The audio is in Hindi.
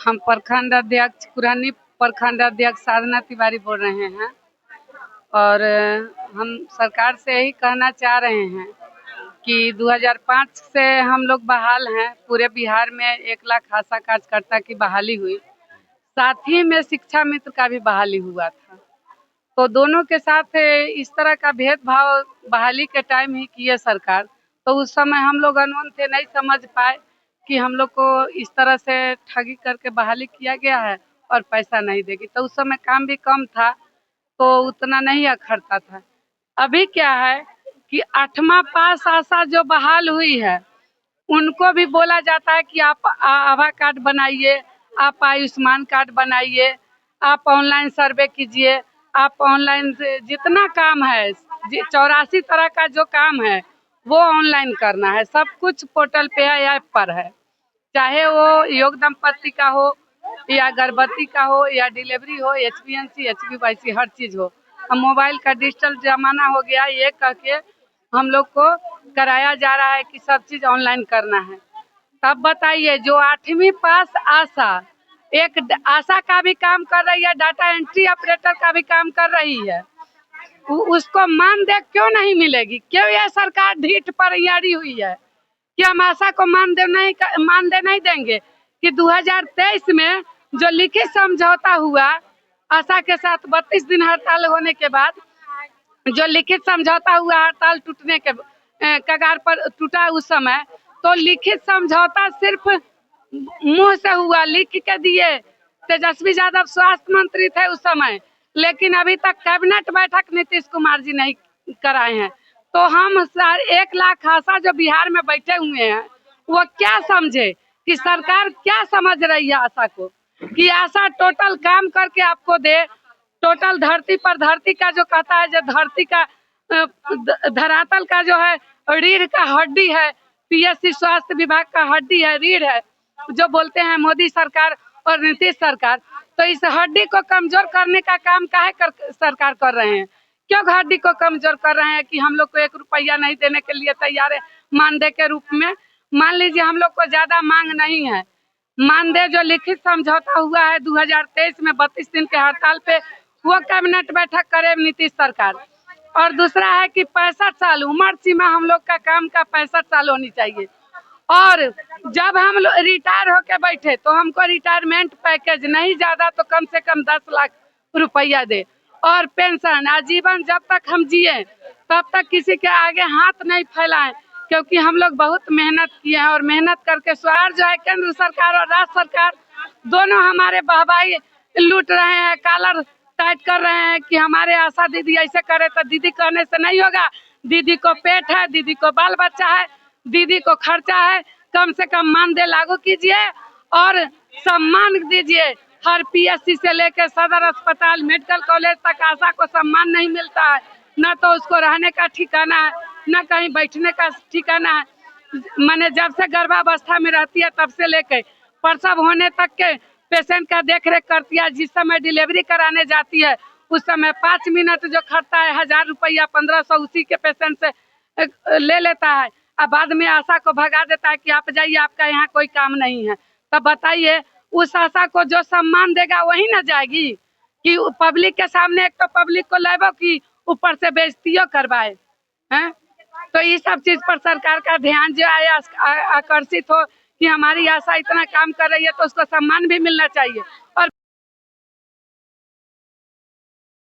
हम प्रखंड अध्यक्ष पुरानी प्रखंड अध्यक्ष साधना तिवारी बोल रहे हैं और हम सरकार से यही कहना चाह रहे हैं कि 2005 से हम लोग बहाल हैं। पूरे बिहार में 1 लाख आशा कार्यकर्ता की बहाली हुई, साथ ही में शिक्षा मित्र का भी बहाली हुआ था। तो दोनों के साथ इस तरह का भेदभाव बहाली के टाइम ही किए सरकार। तो उस समय हम लोग अनवन थे, नहीं समझ पाए कि हम लोग को इस तरह से ठगी करके बहाली किया गया है और पैसा नहीं देगी। तो उस समय काम भी कम था तो उतना नहीं अखड़ता था। अभी क्या है कि 8वां पास आशा जो बहाल हुई है उनको भी बोला जाता है कि आप आभा कार्ड बनाइए, आप आयुष्मान कार्ड बनाइए, आप ऑनलाइन सर्वे कीजिए, आप ऑनलाइन जितना काम है 84 तरह का जो काम है वो ऑनलाइन करना है। सब कुछ पोर्टल पे है, ऐप पर है, चाहे वो योग दंपत्ति का हो या गर्भवती का हो या डिलीवरी हो, HbA1c HbYc हर चीज हो। अब मोबाइल का डिजिटल जमाना हो गया, ये कह के हम लोग को कराया जा रहा है कि सब चीज ऑनलाइन करना है। तब बताइए, जो 8वीं पास आशा एक आशा का भी काम कर रही है, डाटा एंट्री ऑपरेटर का भी काम कर रही है, उसको मानदेय क्यों नहीं मिलेगी? क्यों यह सरकार ढीठ पर अड़ी हुई है कि हम आशा को मानदेय नहीं देंगे? कि 2023 में जो लिखित समझौता हुआ आशा के साथ 32 दिन हड़ताल होने के बाद जो लिखित समझौता हुआ, हड़ताल टूटने के कगार पर टूटा उस समय, तो लिखित समझौता सिर्फ मुंह से हुआ, लिख के दिए। तेजस्वी यादव स्वास्थ्य मंत्री थे उस समय, लेकिन अभी तक कैबिनेट बैठक नीतीश कुमार जी नहीं कराए हैं। तो हम 1 लाख आशा जो बिहार में बैठे हुए हैं वो क्या समझे कि सरकार क्या समझ रही है आशा को, कि आशा टोटल काम करके आपको दे, टोटल धरती का जो कहता है, जो धरती का धरातल का जो है रीढ़ का हड्डी है, PSC स्वास्थ्य विभाग का हड्डी है, रीढ़ है, जो बोलते हैं मोदी सरकार और नीतीश सरकार। तो इस हड्डी को कमजोर करने का काम काहे सरकार कर रहे हैं? क्यों हड्डी को कमजोर कर रहे हैं कि हम लोग को 1 रुपया नहीं देने के लिए तैयार है मानदेय के रूप में? मान लीजिए हम लोग को ज्यादा मांग नहीं है, मानदेय जो लिखित समझौता हुआ है 2023 में 32 दिन के हड़ताल पे, वो कैबिनेट बैठक करे नीतीश सरकार। और दूसरा है कि 65 साल उम्र सीमा हम लोग का काम का 65 साल होनी चाहिए। और जब हम लोग रिटायर होके बैठे तो हमको रिटायरमेंट पैकेज नहीं ज्यादा तो कम से कम 10 लाख रुपया दे, और पेंशन आजीवन जब तक हम जिए तब तक किसी के आगे हाथ नहीं फैलाएं, क्योंकि हम लोग बहुत मेहनत किए हैं और मेहनत करके स्वार जो है केंद्र सरकार और राज्य सरकार दोनों हमारे वाहवाही लूट रहे हैं, कॉलर टाइट कर रहे हैं कि हमारे आशा दीदी ऐसे करे। तो दीदी कहने से नहीं होगा, दीदी को पेट है, दीदी को बाल बच्चा है, दीदी को खर्चा है। कम से कम मानदेय लागू कीजिए और सम्मान दीजिए। हर PSC से लेकर सदर अस्पताल, मेडिकल कॉलेज तक आशा को सम्मान नहीं मिलता है, न तो उसको रहने का ठिकाना है, न कहीं बैठने का ठिकाना है। मैंने जब से गर्भावस्था में रहती है तब से लेकर प्रसव होने तक के पेशेंट का देखरेख करती है। जिस समय डिलीवरी कराने जाती है उस समय 5 मिनट जो खर्चा है 1000 रुपया 1500 उसी के पेशेंट से ले लेता है, अब बाद में आशा को भगा देता है कि आप जाइए, आपका यहाँ कोई काम नहीं है। तब बताइए, उस आशा को जो सम्मान देगा वही ना जाएगी कि पब्लिक के सामने? एक तो पब्लिक को लेबो कि ऊपर से बेइज्जतियों करवाए हैं। तो ये सब चीज पर सरकार का ध्यान जो है आकर्षित हो कि हमारी आशा इतना काम कर रही है तो उसको सम्मान भी मिलना चाहिए। और